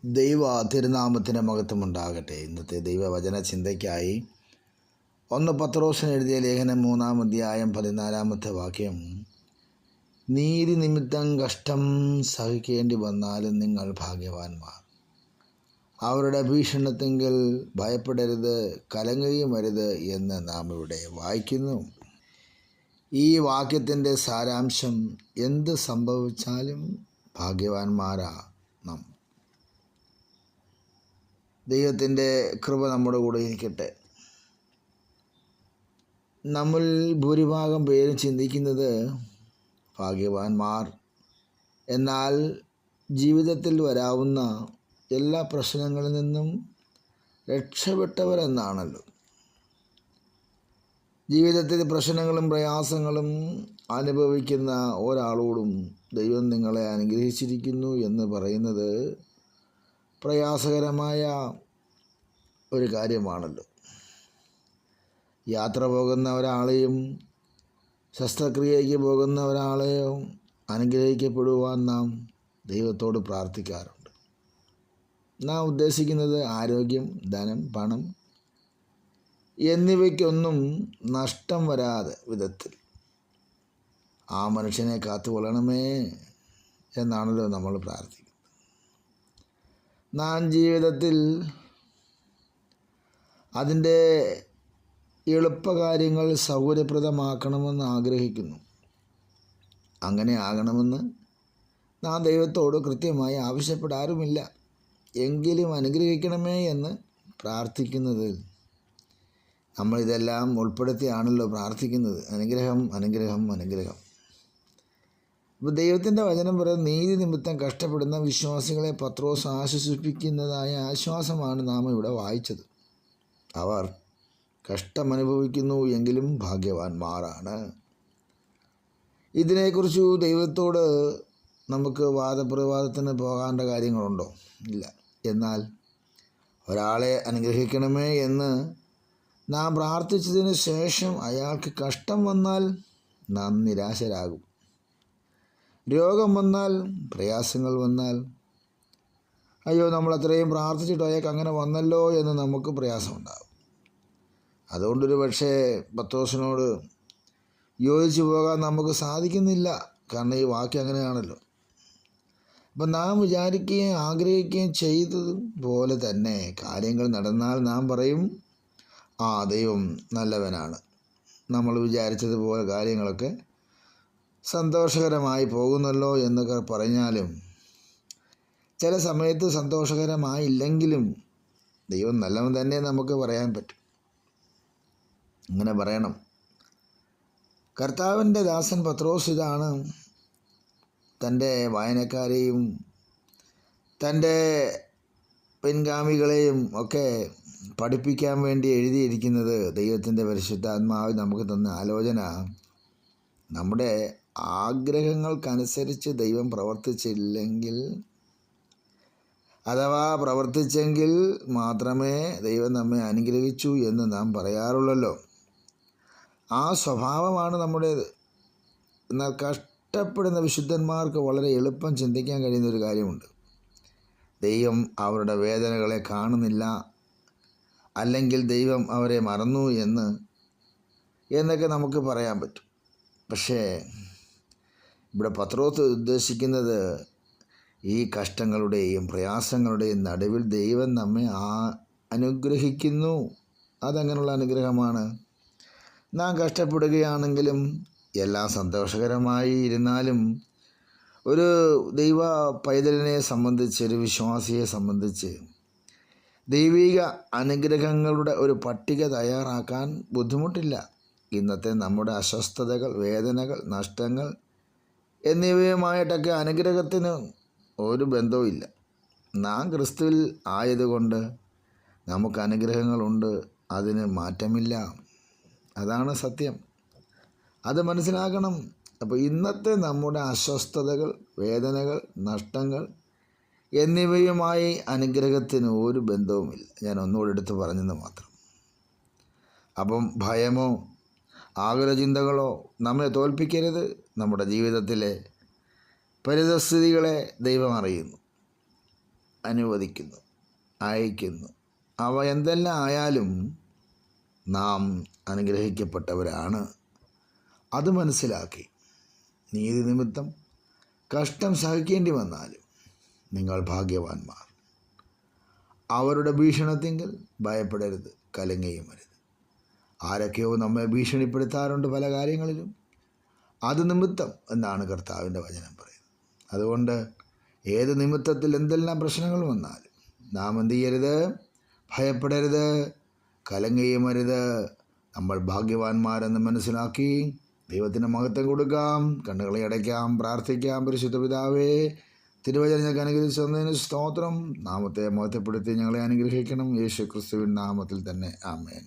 ദൈവ തിരുനാമത്തിന് മഹത്വമുണ്ടാകട്ടെ. ഇന്നത്തെ ദൈവവചന ചിന്തയ്ക്കായി 1 പത്രോസിന് എഴുതിയ ലേഖനം 3-ാം അധ്യായം 14-ാമത്തെ വാക്യം, നീതി നിമിത്തം കഷ്ടം സഹിക്കേണ്ടി വന്നാലും നിങ്ങൾ ഭാഗ്യവാന്മാർ. അവരുടെ ഭീഷണത്തെങ്കിൽ ഭയപ്പെടരുത്, കലങ്ങുകയും അരുത് എന്ന് നാം ഇവിടെ വായിക്കുന്നു. ഈ വാക്യത്തിൻ്റെ സാരാംശം, എന്ത് സംഭവിച്ചാലും ഭാഗ്യവാന്മാരാ നാം. ദൈവത്തിൻ്റെ കൃപ നമ്മുടെ കൂടെ ഇരിക്കട്ടെ. നമ്മൾ ഭൂരിഭാഗം പേരും ചിന്തിക്കുന്നത് ഭാഗ്യവാന്മാർ എന്നാൽ ജീവിതത്തിൽ വരാവുന്ന എല്ലാ പ്രശ്നങ്ങളിൽ നിന്നും രക്ഷപ്പെട്ടവരെന്നാണല്ലോ. ജീവിതത്തിൽ പ്രശ്നങ്ങളും പ്രയാസങ്ങളും അനുഭവിക്കുന്ന ഒരാളോടും ദൈവം നിങ്ങളെ അനുഗ്രഹിച്ചിരിക്കുന്നു എന്ന് പറയുന്നത് പ്രയാസകരമായ ഒരു കാര്യമാണല്ലോ. യാത്ര പോകുന്ന ഒരാളെയും ശസ്ത്രക്രിയയ്ക്ക് പോകുന്ന ഒരാളെയും അനുഗ്രഹിക്കപ്പെടുവാൻ നാം ദൈവത്തോട് പ്രാർത്ഥിക്കാറുണ്ട്. നാം ഉദ്ദേശിക്കുന്നത് ആരോഗ്യം, ധനം, പണം എന്നിവയ്ക്കൊന്നും നഷ്ടം വരാതെ വിധത്തിൽ ആ മനുഷ്യനെ കാത്തുകൊള്ളണമേ എന്നാണല്ലോ നമ്മൾ പ്രാർത്ഥിക്കുന്നത്. നാം ജീവിതത്തിൽ അതിൻ്റെ എളുപ്പകാര്യങ്ങൾ സൗകര്യപ്രദമാക്കണമെന്ന് ആഗ്രഹിക്കുന്നു. അങ്ങനെ ആകണമെന്ന് നാം ദൈവത്തോട് കൃത്യമായി ആവശ്യപ്പെടാറുമില്ല. എങ്കിലും അനുഗ്രഹിക്കണമേ എന്ന് പ്രാർത്ഥിക്കുന്നതിൽ നമ്മളിതെല്ലാം ഉൾപ്പെടുത്തിയാണല്ലോ പ്രാർത്ഥിക്കുന്നത്. അനുഗ്രഹം, അനുഗ്രഹം, അനുഗ്രഹം. ഇപ്പോൾ ദൈവത്തിൻ്റെ വചനം പറയുന്നത്, നീതി നിമിത്തം കഷ്ടപ്പെടുന്ന വിശ്വാസികളെ പത്രോസ് ആശ്വസിപ്പിക്കുന്നതായ ആശ്വാസമാണ് നാം ഇവിടെ വായിച്ചത്. അവർ കഷ്ടമനുഭവിക്കുന്നു എങ്കിലും ഭാഗ്യവാന്മാരാണ്. ഇതിനെക്കുറിച്ച് ദൈവത്തോട് നമുക്ക് വാദപ്രതിവാദത്തിന് പോകേണ്ട കാര്യങ്ങളുണ്ടോ? ഇല്ല. എന്നാൽ ഒരാളെ അനുഗ്രഹിക്കണമേ എന്ന് നാം പ്രാർത്ഥിച്ചതിന് ശേഷം അയാൾക്ക് കഷ്ടം വന്നാൽ നാം നിരാശരാകും. രോഗം വന്നാൽ, പ്രയാസങ്ങൾ വന്നാൽ, അയ്യോ നമ്മൾ അത്രയും പ്രാർത്ഥിച്ചിട്ട് അയാൾക്ക് അങ്ങനെ വന്നല്ലോ എന്ന് നമുക്ക് പ്രയാസമുണ്ടാകും. അതുകൊണ്ടൊരു പക്ഷേ പത്രോസിനോട് യോജിച്ചു പോകാൻ നമുക്ക് സാധിക്കുന്നില്ല. കാരണം ഈ വാക്യം അങ്ങനെയാണല്ലോ. അപ്പം നാം വിചാരിക്കുകയും ആഗ്രഹിക്കുകയും ചെയ്തതുപോലെ തന്നെ കാര്യങ്ങൾ നടന്നാൽ നാം പറയും, ദൈവം നല്ലവനാണ്, നമ്മൾ വിചാരിച്ചതുപോലെ കാര്യങ്ങളൊക്കെ സന്തോഷകരമായി പോകുന്നല്ലോ എന്നൊക്കെ പറഞ്ഞാലും ചില സമയത്ത് സന്തോഷകരമായില്ലെങ്കിലും ദൈവം നല്ലവൻ തന്നെ നമുക്ക് പറയാൻ പറ്റും. അങ്ങനെ പറയണം. കർത്താവിൻ്റെ ദാസൻ പത്രോസ് ഇതാണ് തൻ്റെ വായനക്കാരെയും തൻ്റെ പിൻഗാമികളെയും ഒക്കെ പഠിപ്പിക്കാൻ വേണ്ടി എഴുതിയിരിക്കുന്നത്. ദൈവത്തിൻ്റെ പരിശുദ്ധാത്മാവ് നമുക്ക് തന്ന ആലോചന, നമ്മുടെ ആഗ്രഹങ്ങൾക്കനുസരിച്ച് ദൈവം പ്രവർത്തിച്ചില്ലെങ്കിൽ, അഥവാ പ്രവർത്തിച്ചെങ്കിൽ മാത്രമേ ദൈവം നമ്മെ അനുഗ്രഹിച്ചു എന്ന് നാം പറയാറുള്ളല്ലോ. ആ സ്വഭാവമാണ് നമ്മുടേത്. എന്നാൽ കഷ്ടപ്പെടുന്ന വിശുദ്ധന്മാർക്ക് വളരെ എളുപ്പം ചിന്തിക്കാൻ കഴിയുന്നൊരു കാര്യമുണ്ട്. ദൈവം അവരുടെ വേദനകളെ കാണുന്നില്ല, അല്ലെങ്കിൽ ദൈവം അവരെ മറന്നു എന്നൊക്കെ നമുക്ക് പറയാൻ പറ്റും. പക്ഷേ ഇവിടെ പത്രോസ് ഉദ്ദേശിക്കുന്നത്, ഈ കഷ്ടങ്ങളുടെയും പ്രയാസങ്ങളുടെയും നടുവിൽ ദൈവം നമ്മെ അനുഗ്രഹിക്കുന്നു. അതെങ്ങനെയുള്ള അനുഗ്രഹമാണ്? നാം കഷ്ടപ്പെടുകയാണെങ്കിലും എല്ലാം സന്തോഷകരമായി ഇരുന്നാലും ഒരു ദൈവ പൈതലിനെ സംബന്ധിച്ച്, ഒരു വിശ്വാസിയെ സംബന്ധിച്ച് ദൈവിക അനുഗ്രഹങ്ങളുടെ ഒരു പട്ടിക തയ്യാറാക്കാൻ ബുദ്ധിമുട്ടില്ല. ഇന്നത്തെ നമ്മുടെ അസ്വസ്ഥതകൾ, വേദനകൾ, നഷ്ടങ്ങൾ എന്നിവയുമായിട്ടൊക്കെ അനുഗ്രഹത്തിന് ഒരു ബന്ധവുമില്ല. നാം ക്രിസ്തുവിൽ ആയതുകൊണ്ട് നമുക്ക് അനുഗ്രഹങ്ങളുണ്ട്, അതിന് മാറ്റമില്ല. അതാണ് സത്യം. അത് മനസ്സിലാക്കണം. അപ്പോൾ ഇന്നത്തെ നമ്മുടെ അസ്വസ്ഥതകൾ, വേദനകൾ, നഷ്ടങ്ങൾ എന്നിവയുമായി അനുഗ്രഹത്തിന് ഒരു ബന്ധവുമില്ല. ഞാൻ ഒന്നുകൂടെ എടുത്ത് പറഞ്ഞെന്ന് മാത്രം. അപ്പം ഭയമോ ആകുലചിന്തകളോ നമ്മെ തോൽപ്പിക്കരുത്. നമ്മുടെ ജീവിതത്തിലെ പരിതസ്ഥിതികളെ ദൈവം അറിയുന്നു. അനുവദിക്കുന്നു, അയക്കുന്നു. അവ എന്തെല്ലാം ആയാലും നാം അനുഗ്രഹിക്കപ്പെട്ടവരാണ്. അത് മനസ്സിലാക്കി നീതി നിമിത്തം കഷ്ടം സഹിക്കേണ്ടി വന്നാലും നിങ്ങൾ ഭാഗ്യവാന്മാർ. അവരുടെ ഭീഷണത്തിങ്കിൽ ഭയപ്പെടരുത്, കലങ്ങുകയും അരുത്. ആരൊക്കെയോ നമ്മെ ഭീഷണിപ്പെടുത്താറുണ്ട് പല കാര്യങ്ങളിലും. അത് നിമിത്തം എന്നാണ് കർത്താവിൻ്റെ വചനം പറയുന്നത്. അതുകൊണ്ട് ഏത് നിമിത്തത്തിൽ എന്തെല്ലാം പ്രശ്നങ്ങൾ വന്നാലും നാം എന്ത് ചെയ്യരുത്? ഭയപ്പെടരുത്, കലങ്ങുകയും അരുത്. നമ്മൾ ഭാഗ്യവാന്മാരെന്ന് മനസ്സിലാക്കി ദൈവത്തിന് മഹത്വം കൊടുക്കാം. കണ്ണുകളെ അടയ്ക്കാം, പ്രാർത്ഥിക്കാം. പരിശുദ്ധ പിതാവേ, തിരുവചനം ഞങ്ങൾക്ക് അനുഗ്രഹിച്ചു തന്നതിന് സ്തോത്രം. നാമത്തെ മഹത്വപ്പെടുത്തി ഞങ്ങളെ അനുഗ്രഹിക്കണം. യേശു ക്രിസ്തുവിൻ നാമത്തിൽ തന്നെ ആമേൻ.